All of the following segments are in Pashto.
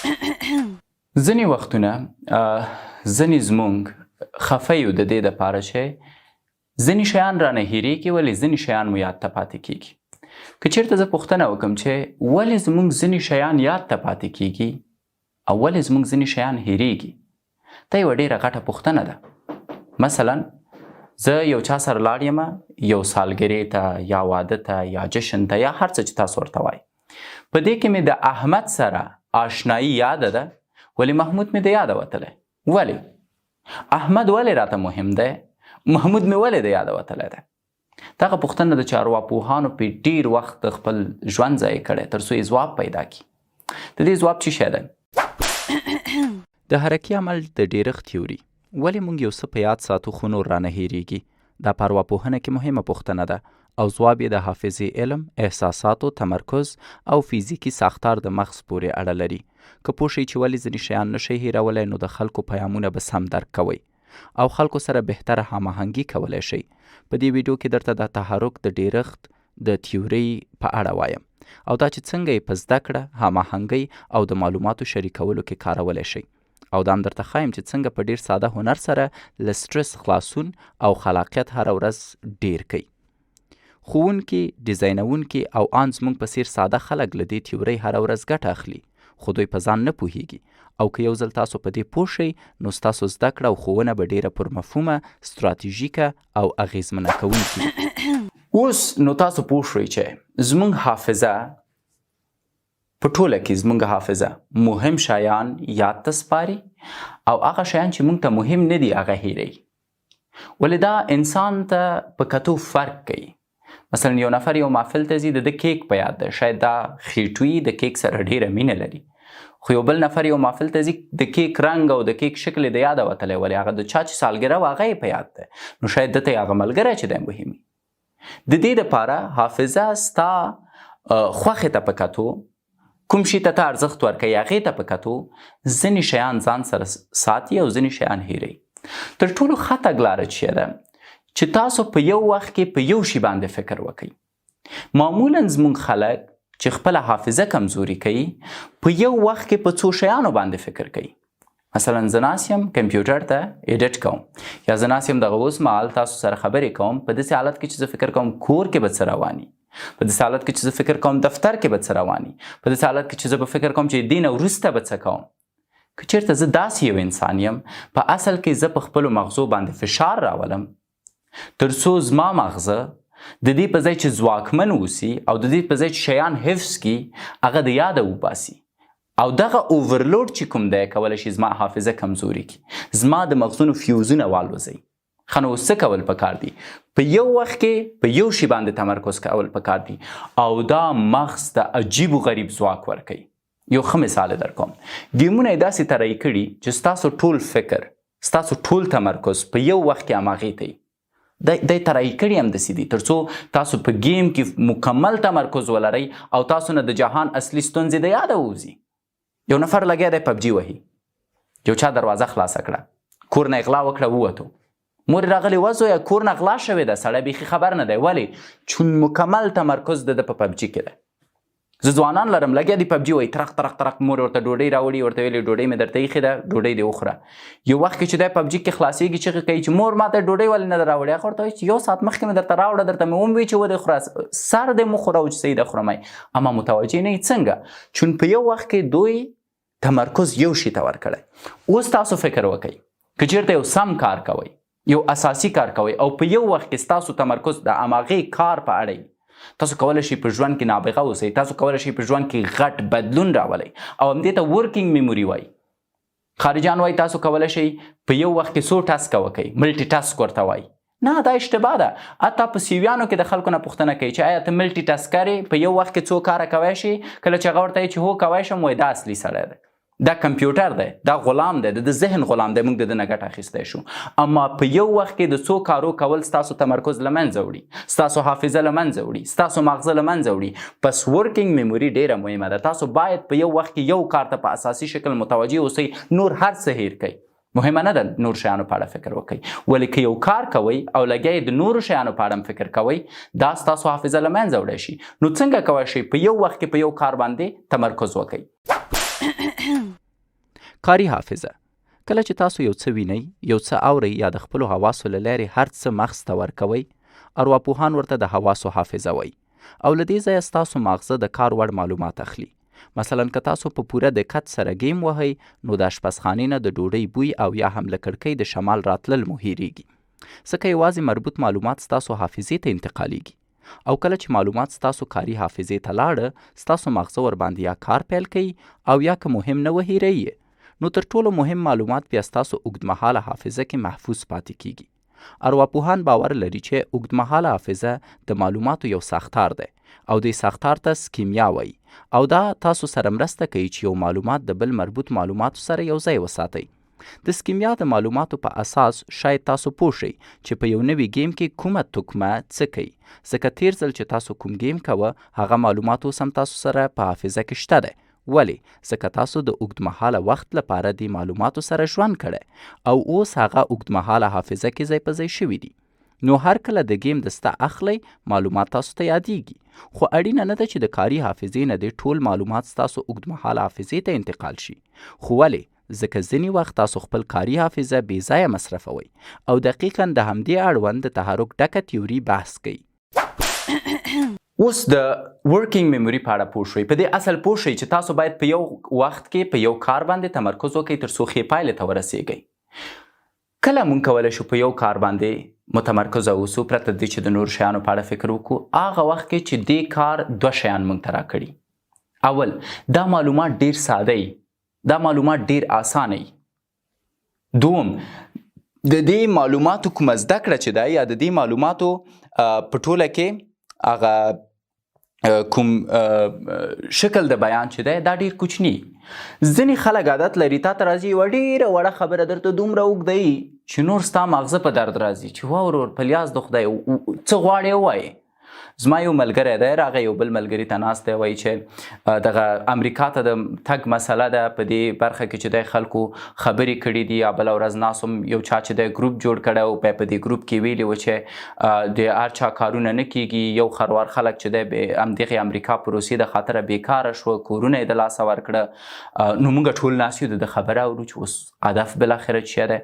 ځینې وختونه ځینې زمونږ خفه یو د دې دپاره چې ځینې شیان رانه هېرېږي ولې ځینې شیان مو یاد ته پاتې کېږي. که چېرته زه پوښتنه وکړم چې ولې زمونږ ځینې شیان یاد ته پاتې کېږي او ولې زمونږ ځینې شیان هېرېږي، دا یوه ډېره غټه پوښتنه ده. مثلا زه یو چا سره لاړ یم یو سالګرې ته یا واده ته یا جشن ته یا هر څه چې تاسو ورته وایي، په دې کې مې د احمد سره آشنایي یاده ده ولی محمود مې د یاده وتلی. ولې؟ احمد ولې راته مهم دی؟ محمود مې ولې د یاده وتلی دی؟ دغه پوښتنه د چارواپوهانو په ډېر وخت د خپل ژوند ضایع کړی تر څو یې ځواب پیدا کړي. د دې ځواب څه شی دی؟ د حرکي عمل د ډېرښت تیوري. ولې موږ یو څه په یاد ساتو خو نور رانه هېرېږي؟ دا په ارواپوهنه کې مهمه پوښتنه ده او ځواب یې د حافظې علم، احساساتو، تمرکز او فیزیکي ساختار د مغز پورې اړه لري. که پوه شئ چې ولې ځینې شیان نشئ هېرولی نو د خلکو پیامونه به سم درک کوئ او خلکو سره بهتره هماهنګي کولی شئ. په دې ویډیو کې درته د تحرک د ډېرښت د تیورۍ په اړه وایم او دا چې څنګه یې په زده کړه، هماهنګۍ او د معلوماتو شریکولو کې کارولی شئ او دا هم درته ښایم چې څنګه په ډېر ساده هنر سره له سټرس خلاصون او خلاقیت هره ورځ ډېر کوي. ښوونکي، ډیزاینونکي او ان زموږ په څېر ساده خلک له دې تیورۍ هره ورځ ګټه اخلي خو دوی په ځان نه پوهیږي او که یو ځل تاسو په دې پوه شئ نو ستاسو زده کړه او ښوونه به ډېره پرمفهومه، ستراتیژیکه او اغېزمنه کوونکې. اوس نو تاسو پوه شئ چې زموږ حافظه په ټوله کې زموږ حافظه مهم شیان یاد ته سپاري او هغه شیان چې موږ ته مهم نه دي هغه هېروي. ولې دا انسان ته په کتو فرق کوي. مثلا یو نفر یو محفل ته ځي د ده کیک په یاد ده، شاید دا خېټوي د کیک سره ډېره مینه لري، خو یو بل نفر یو محفل ته ځي د کیک رنګ او د کیک شکل یې د یاده وتلی ولې هغه د چا چې سالګره وه هغه یې په یاد ده، نو شاید دته یې هغه ملګری چې دی مهم وي. د دې دپاره حافظه ستا خوښې ته په کتو، کوم شي ته ته ارزښت ورکوي هغې ته په کتو ځینې شیان ځان سره ساتي او ځینې شیان هېروي. تر ټولو ښه تګلاره چې ده چې تاسو په یو وخت کې په یو شي باندې فکر وکئ. معمولا زموږ خلک چې خپله حافظه کمزوري کوي په یو وخت کې په څو شیانو باندې فکر کوي. مثلا زه ناست یم کمپیوټر ته ایډیټ کوم یا زه ناست یم دغه اوس مهال تاسو سره خبرې کوم، په داسې حالت کې چې زه فکر کوم کور کې به څه رواني، په داسې حالت کې چې زه فکر کوم دفتر کې به څه رواني، په داسې حالت کې چې زه به فکر کوم چې دې نه وروسته به څه کوم. که چېرته زه داسې یو انسان یم په اصل کې زه په خپلو مغزو باندې فشار راولم تر څو زما مغزه د دې په ځای چې ځواکمن اوسي او د دې په ځای چې شیان حفظ کړي هغه د یاده وباسي او دغه اوورلوډ چې کوم دی کولی شي زما حافظه کمزوري کړي، زما د مغزونو فیوزونه والوځوي. ښه نو اوس څه کول پکار دي؟ په یو وخت کې په یو شي باندې تمرکز کول پکار دي او دا مغز ته عجیب و غریب ځواک ورکوي. یو ښه مثال یې درکوم. ګیمونه یې داسې طرحې کړي چې ستاسو ټول فکر، ستاسو ټول تمرکز په یو وخت کې هماغې ته وي. دی طرحې کړي هم داسې دي تر څو تاسو په ګیم کې مکمل تمرکز ولرئ او تاسو نه د جهان اصلي ستونزې د یاده ووځي. یو نفر لګیا دی پبجي وهي، یو چا دروازه خلاصه کړه، کور نه یې غلا وکړه ووتو، مور یې راغلې وزویه کور نه غلا شوې ده، سړی بیخي خبر نه دی. ولې؟ چون مکمل تمرکز د ده په پبجي کې دی. زه ځوانان لرم لګیا دي پبجي وایي، ترق ترق ترق مور ورته ډوډۍ راوړي، ورته ویلې ډوډۍ مې درته ایښې ده ډوډۍ دې وخوره. یو وخت کې چې دی پبجي کې خلاصېږي چغې کوي چې مور ما ته ډوډۍ ولې نه ده راوړې؟ هغه ورته وایي چې یو ساعت مخکې مې درته راوړه، درته مې وموي چې ودې خوره، سر دې مه خوره چې صحیح ده خورمی. اما متوجه نه یي څنګه؟ چون په یو وخت کې دوی تمرکز یو شي ته ورکړی. اوس تاسو فکر وکئ که چېرته یو سم کار کوئ، یو اساسي کار کوئ او په یو وخت کې ستاسو تمرکز د هماغې کار په اړه وي، تاسو کولی شئ په ژوند کې نابغه اوسئ، تاسو کولی شئ په ژوند کې غټ بدلون راولئ او همدې ته ورکینګ میموري وایي. خارجان وایي تاسو کولی شئ په یو وخت کې څو ټاسکه وکئ، ملټي ټاسک ورته وایي. نه دا اشتباه ده. حتی په سیویانو کې د خلکو نه پوښتنه کوي چې آیا ته ملټي ټاسکر یې، په یو وخت کې څو کاره کوی شي؟ کله چې هغه ورته وایي چې هو کوی شم وایي دا اصلي سړی دی، دا کمپیوټر دی، دا غلام دی، د ذهن غلام دی، موږ د ده نه ګټه اخیستی شو. اما په یو وخت کې د څو کارو کول ستاسو تمرکز له منځه وړي، ستاسو حافظه له منځه وړي، ستاسو مغزه له منځه وړي. پس ورکینګ میموري ډېره مهمه ده. تاسو باید په یو وخت کې یو کار ته په اساسي شکل متوجه اوسئ، نور هر څه هیر کړئ. مهمه نه ده نور شیانو په اړه فکر وکړئ، ولې که یو کار کوئ او لګیا د نورو شیانو په اړه فکر کوئ دا ستاسو حافظه له منځه وړی شي. نو څنګه کولی شئ په یو وخت کې په یو کار باندې تمرکز وکړئ؟ کاري حافظه کله چې تاسو یو څه وینئ، یو څه اورئ یا د خپلو حواسو له لارې هر څه مغز ته ورکوئ، ارواپوهان ورته د حواسو حافظه وایي او له دې ځایه ستاسو ماغزه د کار وړ معلومات اخلي. مثلا که تاسو په پوره دقت سره گیم وهئ نو د اشپزخانې نه د ډوډۍ بوی او یا هم له کړکۍ د شمال راتلل مو هیریږي، ځکه یوازې مربوط معلومات ستاسو حافظې ته انتقالیږي. او کله چې معلومات ستاسو کاري حافظې ته لاړه، ستاسو ماغزه ورباندې یا کار پیل کوي او یا که مهم نه وهیروي، نو تر ټولو مهم معلومات بیا ستاسو اوږدمهاله حافظه کې محفوظ پاتې کیږي. ارواپوهان باور لري چې اوږدمهاله حافظه د معلوماتو یو ساختار دی او دې ساختار ته سکیمیا وایي او دا تاسو سره مرسته کوي چې یو معلومات د بل مربوط معلوماتو سره یو ځای وساتئ. د سکیمیا د معلوماتو په اساس شاید تاسو پوه شئ چې په یو نوي گیم کې کومه توکمه څه کوي، ځکه تیر ځل چې تاسو کوم گیم کوه هغه معلومات اوس هم تاسو سره په حافظه کې شته دی. ولې؟ ځکه تاسو د اوږدمهاله وخت لپاره د معلوماتو سره ژوند کړی او اوس هغه اوږدمهاله حافظه کې ځای په ځای شوي دي. نو هر کله د گیم دسته اخلئ معلومات تاسو ته یادیږي، خو اړینه نه ده چې د کاري حافظې نه د ټول معلومات ستاسو اوږدمهاله حافظې ته انتقال شي. خو ولې؟ ځکه ځینې وخت تاسو خپل کاري حافظه بې ځایه مصرفوئ او دقیقاً د همدې اړوند د تحرک ډکه تیوري بحث کوي. اوس د ورکینګ میموري په اړه پوه شئ. په دې اصل پوه شئ چې تاسو باید په یو وخت کې په یو کار باندې تمرکز وکړئ تر څو ښې پایلې ته ورسیږئ. کله مونږ کولی شو په یو کار باندې متمرکز اوسو پرته د دې چې د نور شیانو په اړه فکر وکړو، هغه وخت کې چې دې کار دوه شیان مونږ ته راکړي. اول، دا معلومات ډیر ساده وي، دا معلومات ډیر اسانه وي. دوم، د دې معلوماتو کومه زده کړه چې ده یا د دې معلوماتو په ټوله کې هغه کوم شکل د بیان چې دی دا ډیر کوچني. ځینې خلک عادت لري تا ته راځي یوه ډیره وړه خبره درته دومره اوږدوي چې نور ستا ماغزه په درد راځي چې وا ورور په لیاز د خدای څه غواړې ووایې. زما یو ملګری دی، راغی یو بل ملګري ته ناست دی، وایي چې دغه امریکا ته د تګ مسله ده، په دې برخه کې چې دی خلکو خبرې کړي دي. یا بله ورځ ناست وم یو چا چې دی ګروپ جوړ کړی و، په دې ګروپ کې ویلي و چې د هر چا کارونه نه کیږي. یو خروار خلک چې دی همدغې امریکا پروسې د خاطره بیکاره شوه، کورونه یې د لاسه ورکړه. نو موږ ټول ناست یو د خبره اورو چې اوس هدف بالاخره څه دی.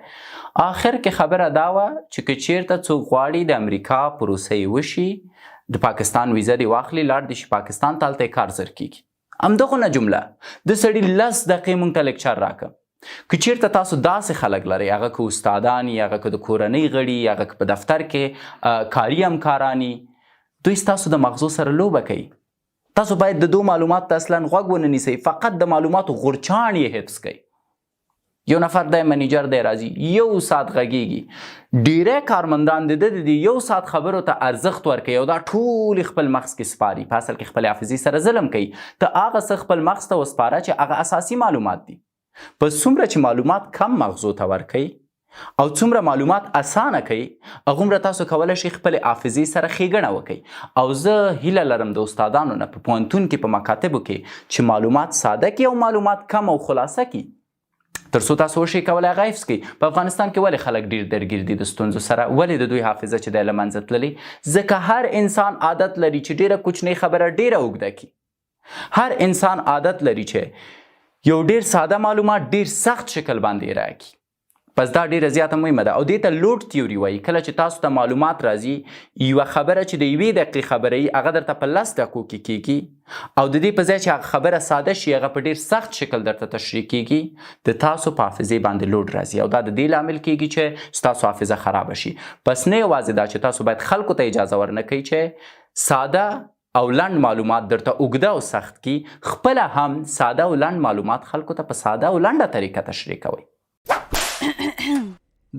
آخر کې خبره دا وه چې که چیرته څوک غواړي د امریکا پروسه یې وشي، د پاکستان ویزه دی واخلي، لاړ دي شي پاکستان ته، هلته یې کار زر کیږي. همدغونه جمله د سړي 10 دقیقې موږ ته لیکچر راکړه. که چیرته تاسو داسې خلک لرئ، هغه که استادان یي، هغه که د کورنۍ غړي، هغه که په دفتر کې کاري همکاران یي، دوی ستاسو د مغزو سره لوبه کوي. تاسو باید د دو معلوماتو ته اصلا غوږ ونه نیسئ، فقط د معلوماتو غورچاڼ یې حفظ کوئ. یو نفر دی منیجر دی، راځي 1 ساعت غږیږي، ډیری کارمندان د دې 1 ساعت خبرو ته ارزښت ورکوي او دا ټول خپل مغز کې سپاري، په اصل کې خپل حافظې سره ظلم کوي. ته هغه څه خپل مغز ته وسپاره چې هغه اساسي معلومات دي. په څومره چې معلومات کم مغزو ته ورکوي او څومره معلومات اسانه کوي، هغومره تاسو کولی شئ خپل حافظې سره ښېګڼه وکړئ. او زه هیله لرم د استادانو نه په پوهنتون کې په مکاتبو کې چې معلومات ساده کړي او معلومات کم او خلاصه کړي، تر څو تاسو وشئ کولی هغه حفظ کړئ. په افغانستان کې ولې خلک ډیر درګیر دي د ستونزو سره؟ ولې د دوی حافظه چې دی له منځه تللې؟ ځکه هر انسان عادت لري چې ډیره کوچنۍ خبره ډیره اوږده کړي. هر انسان عادت لري چې یو ډیر ساده معلومات ډیر سخت شکل باندې ارائه کړي. پس دا ډیره زیاته مهمه ده او دې ته لوډ تیوري وایي. کله چې تاسو ته معلومات راځي، یوه خبره چې د 1 دقیقې خبره وي هغه درته په 10 دقیقو کې کیږي او د دې په ځای چې هغه خبره ساده شي هغه په ډیر سخت شکل درته تشریح کیږي، د تاسو په حافظې باندې لوډ راځي او دا د دې لامل کیږي چې ستاسو حافظه خراب شي. پس نه یوازې دا چې تاسو باید خلکو ته اجازه ورنکړئ چې ساده او لنډ معلومات درته اوږده او سخت کی، خپله هم ساده او لنډ معلومات خلکو ته په ساده او لنډه طریقه تشریح کوئ.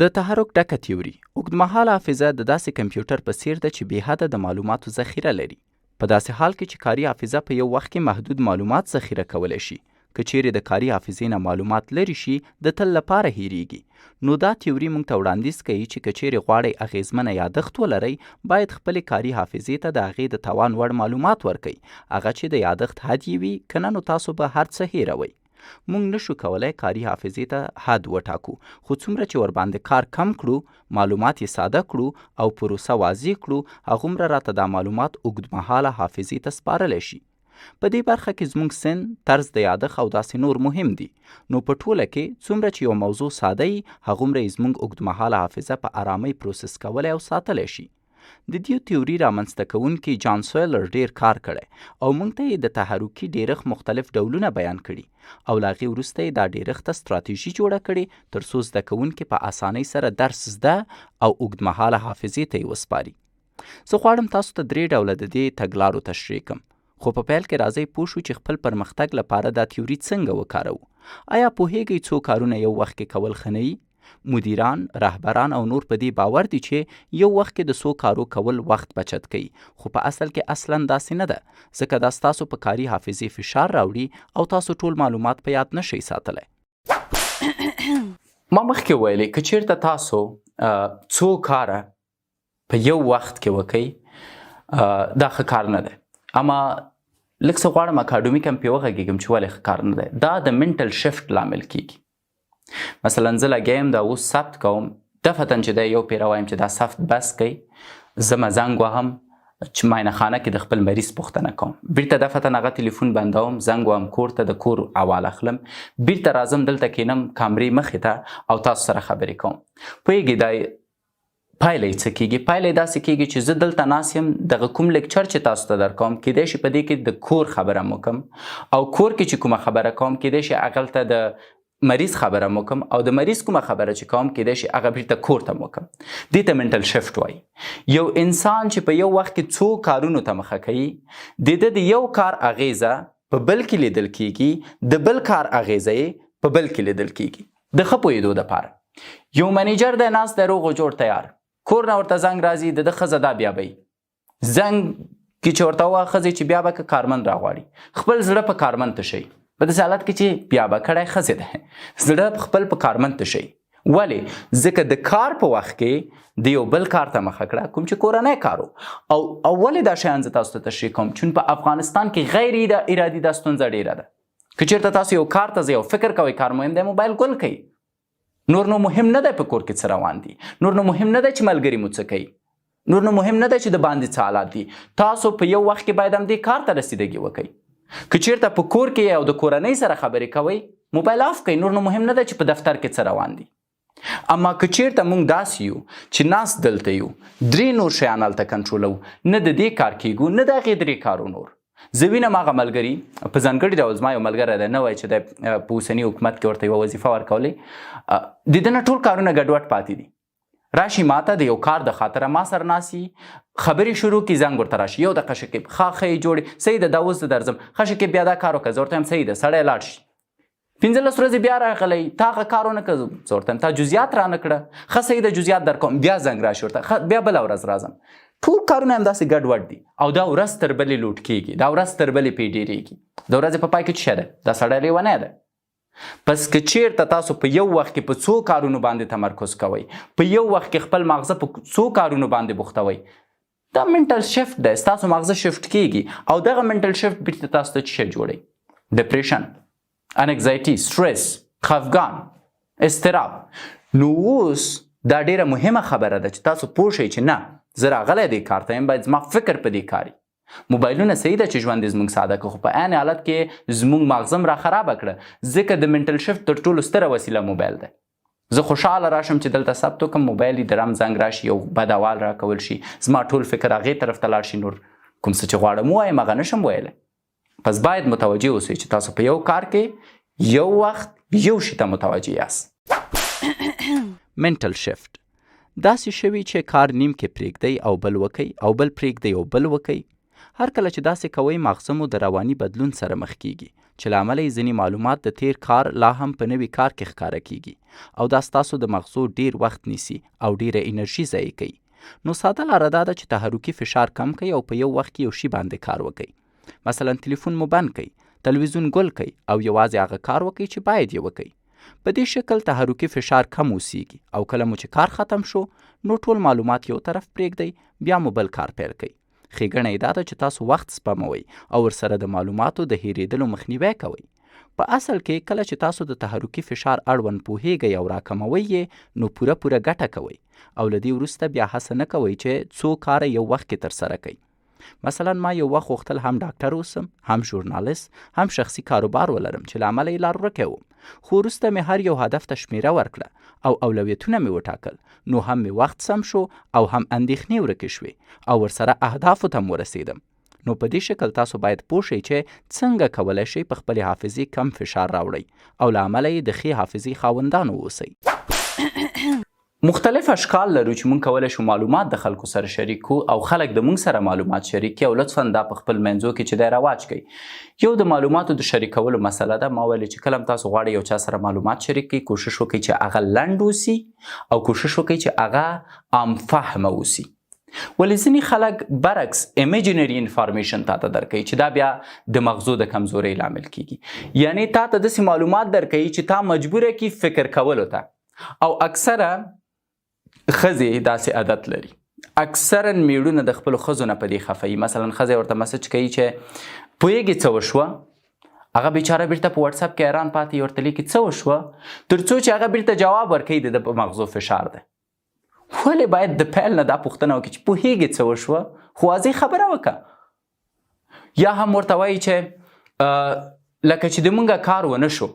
د تحرک ډکه تیوري اوږدمهاله حافظه د داسې کمپیوټر په څیر ده چې بې حده د معلوماتو ذخیره لري. په داسې حال کې چې کاري حافظه په یو وخت کې محدود معلومات ذخیره کولی شي، که چیرې د کاري حافظې نه معلومات لرې شي د تل لپاره هیریږي. نو دا تیوري موږ ته وړاندیز کوي چې که چیرې غواړئ اغیزمنه یادښت ولرئ، باید خپلې کاري حافظې ته د هغې د توان وړ معلومات ورکئ، هغه چې د یادښت حد یې وي، که نه نو تاسو به هر څه هیروئ. موږ نشو کولی کاري حافظې ته حد وټاکو، خو څومره چې ورباندې کار کم کړو، معلومات یې ساده کړو او پروسه واضح کړو، هغومره راته دا معلومات اوږدمهاله حافظې ته سپارلی شي. په دې برخه کې زموږ سن، طرز د یادښت او داسې نور مهم دي. نو په ټوله کې څومره چې یو موضوع ساده وي، هغومره یې زموږ اوږدمهاله حافظه په آرامۍ پروسس کولی او ساتلی شي. د دې تیوري رامنځته کوونکي جان سویلر ډیر کار کړی او موږ ته یې د تحرکي ډیرښت مختلف ډولونه بیان کړي او له هغې وروسته یې دا ډیرښت ته ستراتیژي جوړه کړې تر څو زده کوونکي په اسانۍ سره درس زده او اوږدمهاله حافظې ته یې وسپاري. زه غواړم تاسو ته 3 ډوله د دې تګلارو تشریح کړم، خو په پیل کې راځئ پوه شو چې خپل پرمختګ لپاره دا تیوري څنګه وکاروو. آیا پوهیږئ څو کارونه یو وخت کې کول ښه نه وي؟ مدیران، رهبران او نور په دې باور دي چې یو وخت کې د څو کارو کول وخت بچت کوي، خو په اصل کې اصلا داسې نه ده، ځکه دا ستاسو په کاري حافظې فشار راوړي او تاسو ټول معلومات په یاد نشئ ساتلی. ما مخکې ویلې که چیرته تاسو څو کاره په یو وخت کې وکئ دا ښه کار نه دی، اما لږ څه غواړم اکاډمیک هم پرې وغږېږم چې ولې ښه کار نه دی. دا د منټل شفټ لامل کیږي. مثلا زه لګیا یم دا اوس ثبت کوم، دفتن چې دی یو پیره وایم چې دا ثبت بس کوي، زه زنګ وهم چې معاینه خانه کې د خپل مریض پوښتنه کوم، بیرته دفتن هغه تلیفون بندوم، زنګ وهم کور ته، د کور احوال اخلم، بیرته راځم دلته کینم کامرې مخې ته او تاسو سره خبرې کوم. پوهېږئ دا پایله یې څه کیږي؟ پایله یې داسې کیږي چې زه دلته ناست یم، دغه کوم لیکچر چې تاسو ته درکوم کیدای شي په دې کې د کور خبره مو کوم او کور کې چې کومه خبره کوم کیدای شي هغلته د مریض خبره مو کوم او د مریض کومه خبره چې کوم کیدای شي هغه بیرته کور ته مو کوم. دې ته منټل شفټ وایي. یو انسان چې په یو وخت کې څو کارونو ته مخه کوي، د یو کار اغیزه په بل کې لیدل کیږي، د بل کار اغیزه یې په بل کې لیدل کیږي. د ښه پوهېدو دپاره یو منیجر دی ناست دی روغ و جوړ تیار، کور نه ورته زنګ راځي، د ښځه دا بیا به زنګ کې چې ورته ووایه ښځې چې بیا به که کارمند راغواړي، خپل زړه په کارمند تشئ. په داسې حالت کې چې بیا به کړی ښځې دی، زړه خپل په کارمند تشئ. ولې؟ ځکه د کار په وخت کې د یو بل کار ته مخه کړه، کوم چې کورنی کار او ولې دا شیان زه تاسو ته تشریح کوم؟ چون په افغانستان کې غیر ارادي دا ستونزه ډیره ده. که چېرته تاسو یو کار ته یو فکر کوئ کار مهم دی، موبایل ګل کوئ، نور نو مهم نه دی په کور کې څه روان دي، نور نو مهم نه دی چې ملګري مو څه کوي، نور نو مهم نه دی چې د باندې څه حالات دي. تاسو په یو وخت کې باید هم دې کار ته رسیدګي وکئ. که چیرته په کور کې او د کورنۍ سره خبرې کوئ، موبایل آف کئ، نور نو مهم نه دی چې په دفتر کې څه روان دي. اما که چیرته موږ داسې یو چې ناست دلته یو، 3 نور شیان هلته کنټرولو، نه د دې کار کیږو نه د هغې 3 کارو نور. زه وینم هغه ملګري په ځانګړي ډول، زما یو ملګری دی نوی چې دی په اوسني حکومت کې ورته یوه وظیفه ورکولی، د ده نه ټول کارونه ګډوډ پاتې دي. راشي ماته د یو کار د خاطره ما سره ناسي، خبرې شروع کړي، زنګ ورته راشي، یو دقیقه شکیب ښه یې جوړې، صحیح ده دا اوس زه درځم، ښه شکیب بیا دا کار وکړه، زه ورته وایم صحیح ده، سړی لاړ شي. 15 ورځې بیا راغلی، تا هغه کار ونه کړه، زه ورته وایم تا جزیات رانه کړه، ښه صحیح ده جزیات درکوم، بیا زنګ راشي ورته، بیا بله ورځ راځم. ټول کارونه هم داسې ګډوډ دي او دا ورځ تر بلې لوټ کیږي، دا ورځ تر بلې پې ډېرېږي، د ورځې په پای کې څه شی ده؟ دا سړی لیونی ده. پس که چیرته تاسو په یو وخت کې په څو کارونو باندې تمرکز کوئ، په یو وخت کې خپل ماغزه په څو کارونو باندې بوختوئ، دا منټل شفټ دی، ستاسو ماغزه شفټ کیږي او دغه منټل شفټ بیرته تاسو ته څه شی جوړوي؟ ډپریشن، انکزایټي، سټرس، خفګان، اضطراب. نو اوس دا ډیره مهمه خبره ده چې تاسو پوه شئ چې نه زه راغلی دی کار ته یم، باید زما فکر په دې کاري. موبایلونه صحیح ده چې ژوند یې زموږ ساده کړو، خو په عین حالت کې زموږ ماغزه هم راخرابه کړه، ځکه د منټل شفټ تر ټولو ستره وسیله موبایل دی. زه خوشحاله راشم چې دلته ثبت وکړم، موبایل یې د رم زنګ راشي، یو بد احوال راکول شي، زما ټول فکر هغې طرف ته لاړ شي، نور کوم څه چې غواړم ووایم هغه نشم ویلی. پس باید متوجه اوسئ چې تاسو په یو کار کې یو وخت یو شي ته متوجه یاست. منټل شفټ داسې شوي چې کار نیم کې پرېږدئ او بل وکئ او بل پرېږدئ او بل وکئ. هر کله چې داسې کوئ ماغزه مو د رواني بدلون سره مخ کیږي چې له امله یې ځینې معلومات د تیر کار لا هم په نوي کار کې ښکاره کیږي او دا ستاسو د مغزو ډیر وخت نیسي او ډیره انرژي ضایع کوي. نو ساده لاره دا ده چې تحرکي فشار کم کړئ او په یو وخت کې یو شي باندې کار وکئ. مثلا تلیفون مو بند کړئ، تلویزیون ګل کړئ او یوازې هغه کار وکئ چې باید یې وکئ. په دې شکل تحرکي فشار کم اوسیږي او کله مو چې کار ختم شو نو ټول معلومات یو طرف پرېږدئ، بیا مو بل کار پیل کړئ. ښېګڼه یې دا ده چې تاسو وخت سپموئ او ورسره د معلوماتو د هېرېدلو مخنیوی کوئ. په اصل کې کله چې تاسو د تحرکي فشار اړوند پوهیږئ او راکموئ یې نو پوره ګټه کوئ او له دې وروسته بیا هڅه نه کوئ چې څو کاره یو وخت کې ترسره کړئ. مثلا ما یو وخت غوښتل هم ډاکټر اوسم، هم ژورنالیست، هم شخصي کاروبار ولرم چې له امله یې لار ورکه وم. خو وروسته مې هر یو هدف ته شمیره ورکړه او اولویتونه مې وټاکل، نو هم مې وخت سم شو او هم اندېښنې ورکې شوې او ورسره اهدافو ته م ورسېدم. نو په دې شکل تاسو باید پوه شئ چې څنګه کولی شئ په خپلې حافظې کم فشار راوړئ او له امله یې د ښې حافظې خاوندان واوسئ. مختلف اشکال لرو چې مونږ کولی شو معلومات د خلکو سره شریک کړو او خلک د مونږ سره معلومات شریک کړي او لطفا دا په خپل منځو کې چې دی رواج کړئ. یو د معلوماتو د شریکولو مسله ده. ما ویلې چې کله هم تاسو غواړئ یو چا سره معلومات شریک کړئ، کوشش وکړئ چې هغه لنډ اوسي او کوشش وکړئ چې هغه عام فهمه اوسي. ولې ځینې خلک برعکس امیجنري انفارمیشن تاته درکوي چې دا بیا د مغزو د کمزورۍ لامل کیږي. یعنی تاته داسې معلومات درکوي چې تا مجبوره کی فکر کولو ته. او اکثره ښځې داسې عادت لري، اکثرا میړونه د خپلو ښځو نه په دې خفه وي. مثلا ښځه ورته مسج کوي چې پوهېږې څه وشوه، هغه بیچاره بیرته په وټساپ کې حیران پاتې ورته لیکي څه وشوه، تر څو چې هغه بیرته جواب ورکوي د ده په مغزو فشار ده. ولې باید د پیل نه دا پوښتنه وکړي چې پوهېږې څه وشوه، خو واضح خبره وکړه. یا هم ورته وایي چې لکه چې د مونږه کار ونه شو،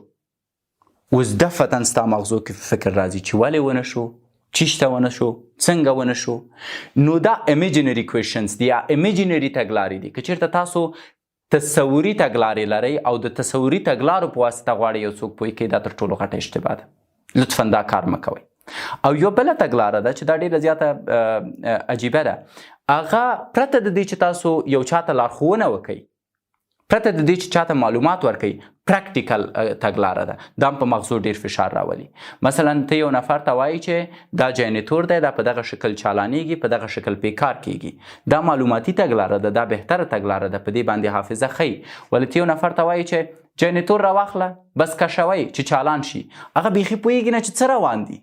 اوس دفعتا ستا مغزو کې فکر راځي چې ولې ونه شو، چیشته ونه شو، څنګه ونه شو. نو دا امیجنري کوېشنز دي یا امیجنري تګلارې دي. که چېرته تاسو تصوري تګلارې لرئ او د تصوري تګلارو په واسطه غواړئ یو څوک پوه کړئ، دا تر ټولو غټه اشتباه ده. لطفا دا کار مه کوئ. او یو بله تګلاره ده چې دا ډېره زیاته عجیبه ده. هغه پرته د دې چې تاسو یو چاته لارښوونه وکئ، پرته د دې چې چاته معلومات ورکئ، پریکټیکل تګلاره ده. دا هم په مغزو ډیر فشار راولي. مثلا ته یو نفر ته وایي چې دا جنریټور دی، دا په دغه شکل چالانیږي، په دغه شکل پې کار کیږي. دا معلوماتي تګلاره ده، دا بهتره تګلاره ده، په دې باندې حافظه ښیي. ولې ته یو نفر ته وایي چې جنریټور راواخله بس کشوئ چې چالان شي، هغه بیخي پوهېږي نه چې څه روان دي.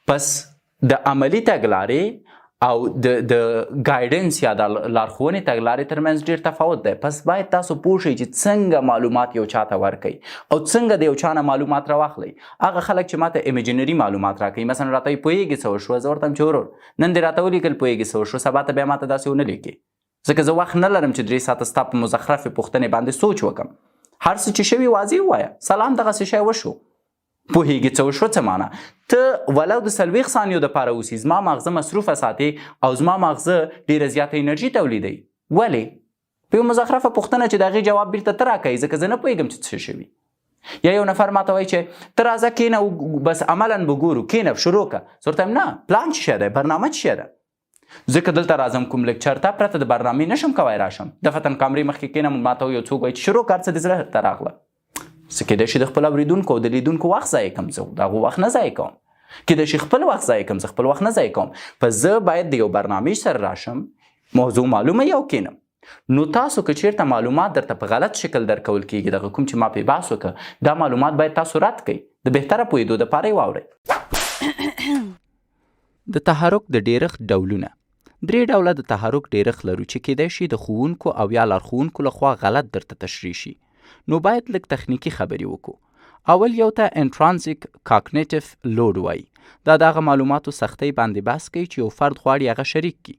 پس د عملي تګلارې او د ګایډنس یا د لارښوونې تګلارې ترمنځ ډېر تفاوت دی. پس باید تاسو پوه شئ چې څنګه معلومات یو چاته ورکئ او څنګه د یو چا نه معلومات راواخلئ. هغه خلک چې ماته امیجنري معلومات راکوي، مثلا راته وایي پوهېږې څه وشوه، زه ورته وایم چې ورور نن دې راته ولیکل پوهېږې څه وشوه، سبا ته بیا ماته داسې ونه لیکې، ځکه زه وخت نه لرم چې 3 ساعته ستا په مزخرفې پوښتنې باندې سوچ وکړم. هر څه چې شوي واضح ووایه، سلام دغسې شی وشو، پوهېږي څه وشوه څه معنا. ته ولو د 40 ثانیو دپاره اوسي، زما مغزه مصروفه ساتي او زما مغزه ډېره زیاته انرژي تولیدوي. ولې؟ په یو مزخرفه پوښتنه چې د هغې جواب بیرته ته راکوي، ځکه زه نه پوهېږم چې څه شوي. یا یو نفر ماته وایي چې ته راځه کښېنه بس عملا به ګورو، کښېنه شروع کړه. زه ورته وایم نه، پلان څه شی دی، برنامه څه شی ده. ځکه دلته راځم کوم لیکچر ته پرته د برنامې نشم کوی راشم. دفتن کامرې مخکې کښېنم، ماته یو څوک وایي چې شروع کړه، څه دې زړه ته راغله. څه کېدای شي د خپل اورېدونکو او د لیدونکو وخت ضایع کړم، زه د هغو وخت نه ضایع کوم. کېدای شي خپل وخت ضایع کړم، زه خپل وخت نه ضایع کوم. پس زه باید د یو برنامې سره راشم، موضوع معلومه یې او کښېنم. نو تاسو که چېرته معلومات درته په غلط شکل درکول کېږي، دغه کوم چې ما پې بحث وکړه، دا معلومات باید تاسو رد کړئ، د بهتره پوهېدو دپاره یې واورئ. د تحرک د ډېرښت ډولونه. 3 ډوله د تحرک ډېرښت لرو چې کېدای شي د ښوونکو او یا لارښوونکو لخوا غلط درته تشریح شي. نو باید لږ تخنیکي خبرې وکړو. اول یو ته انټرانزیک کاګنیټیف لوډ وایي. دا د هغه معلوماتو سختۍ باندې بحث کوي چې یو فرد غواړي هغه شریک کړي.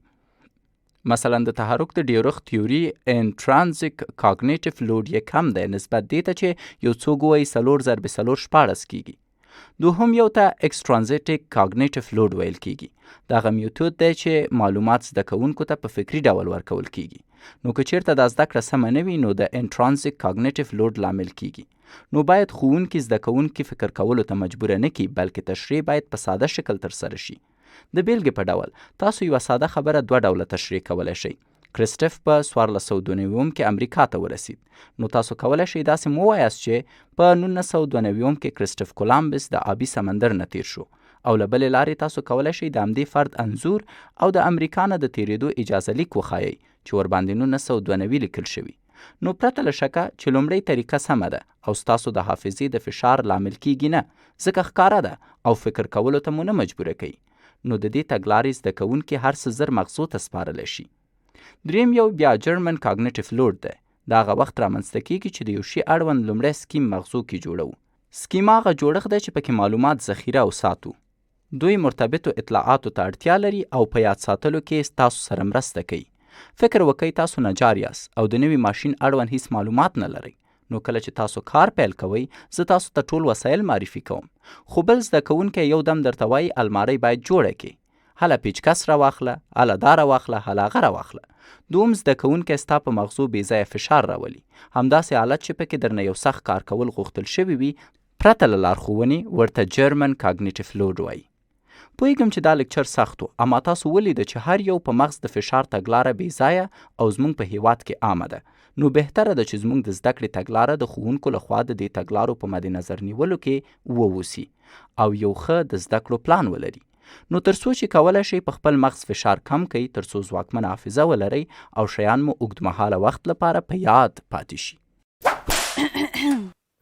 مثلا د تحرک د ډېرښت تیوري انټرانزیک کاګنیټیف لوډ یې کم دی نسبت دې ته چې یو څوک وایي 4 ضرب 4 14 کیږي. دوهم یو ته اکسټرانزیټیک کاګنیټیف لوډ ویل کیږي. دغه میتود دی چې معلومات زده کوونکو ته په فکري ډول ورکول کیږي. نو که چېرته دا زده کړه سمه نه وي، نو د انټرانزیک کاګنیټیف لوډ لامل کیږي. نو باید ښوونکي زده کوونکي فکر کولو ته مجبوره نه کړي، بلکې تشریح باید په ساده شکل ترسره شي. د بیلګې په ډول تاسو یوه ساده خبره 2 ډوله تشریح کولی شئ. کریسټف په 1492 کې امریکا ته ورسید. نو تاسو کولی شئ داسې مو ووایاست چې په 1992 کې کریسټف کولمبس د آبي سمندر نه تیر شو، او له بلې لارې تاسو کولی شئ د همدې فرد انځور او د امریکا نه د تیرېدو اجازه لیک وښایئ چې ورباندې 1992 لیکل شوي. نو پرته له شکه چې لومړۍ طریقه سمه ده او ستاسو د حافظې د فشار لامل کیږي نه، ځکه ښکاره ده او فکر کولو ته مو نه مجبوره کوي. نو د دې تګلارې زده کوونکي هر څه زر مغزو ته سپارلی شي. دریم یو بیا جرمن کاګنیټیف لوډ دی. دا هغه وخت رامنځته کیږي چې د یو شي اړوند لومړی سکیم مغزو کې جوړو. سکیم هغه جوړښت دی چې پکې معلومات ذخیره او ساتو. دوی مرتبطو اطلاعاتو ته اړتیا لري او په یاد ساتلو کې تاسو سره مرسته کوي. فکر وکئ تاسو نجار یاست او د نوي ماشین اړوند هیڅ معلومات نه لرئ، نو کله چې تاسو کار پیل کوئ زه تاسو ته ټول وسایل معرفي کوم، خو بل زده کوونکی یو دم درته وایي المارۍ باید جوړه کړي، هله پیچکس راواخله، هله دا راواخله، هله هغه راواخله. دوم زده کوونکی ستا په مغزو بې ځایه فشار راولي، همداسې حالت چې پکې درنه یو سخت کار کول غوښتل شوي وي پرته له لارښوونې ورته جرمن کاګنیټیف لوډ وایي. پوهیږم چې دا لیکچر سخت و، اما تاسو ولیده چې هر یو په مغز د فشار تګلاره بې ځایه او زموږ په هیواد کې عامه ده، نو بهتره ده چې زموږ د زده کړې تګلاره د ښوونکو لخوا د دې تګلارو په مد نظر نیولو کې ووسي او یو ښه د زده کړو پلان ولري، نو تر څو چې کولی شئ په خپل مغز فشار کم کړئ تر څو ځواکمنه حافظه ولرئ او شیان مو اوږدمهاله وخت لپاره په یاد پاتې شي.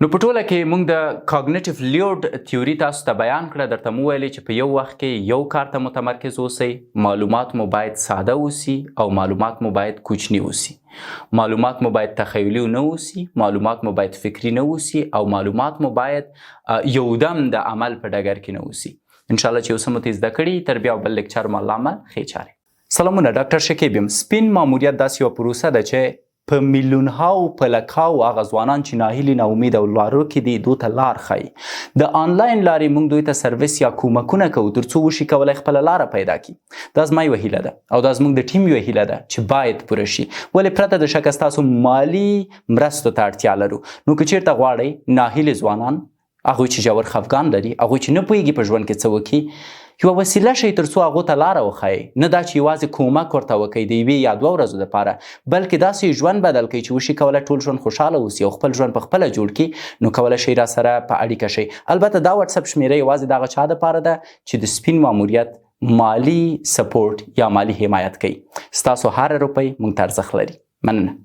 نو په ټوله کې موږ د کاګنیټیف لیوډ تیوري تاسو ته بیان کړه، درته مو ویلې چې په یو وخت کې یو کار ته متمرکز اوسئ، معلومات مو باید ساده اوسي او معلومات مو باید کوچني اوسي، معلومات مو باید تخیلي نه اوسي، معلومات مو باید فکري نه اوسي او معلومات مو باید یو دم د عمل په ډګر کې نه اوسي. انشاءالله چې اوس مو زده کړي تر بیا بل لیکچر مو الله مل ښې چارې. سلامونه، ډاکټر شکیب یم. سپین ماموریت داسې یوه پروسه ده چې په میلیونهاو په لکاو هغه ځوانان چې ناهیلي ناامید او لارو کې دي دوی ته لار ښایي. د آنلاین لارې موږ دوی ته سرویس یا کومکونه کوو تر څو وشي کولی خپله لاره پیدا کړي. دا زما یوه هیله ده او دا زموږ د ټیم یوه هیله ده چې باید پوره شي، ولې پرته د شکه ستاسو مالي مرستو ته اړتیا لرو. نو که چیرته غواړئ ناهیلي ځوانان، هغوی چې ژور خفګان لري، هغوی چې نه پوهېږي په ژوند کې څه وکړي، یوه وسیله شئ تر څو هغو ته لاره وښایئ، نه دا چې یوازې کومک ورته وکئ د یوې یا دوه ورځو دپاره، بلکې داسې ژوند بدل کړئ چې وشي کولی ټول ژوند خوشحاله اوسي او خپل ژوند په خپله جوړ کړي. نو کولی شئ راسره په اړیکه شئ. البته دا واتساپ شمېره یوازې د هغه چا دپاره ده چې د سپین ماموریت مالی سپورټ یا مالی حمایت کوي. ستاسو هر روپۍ موږ ته ارزښت لري. مننه.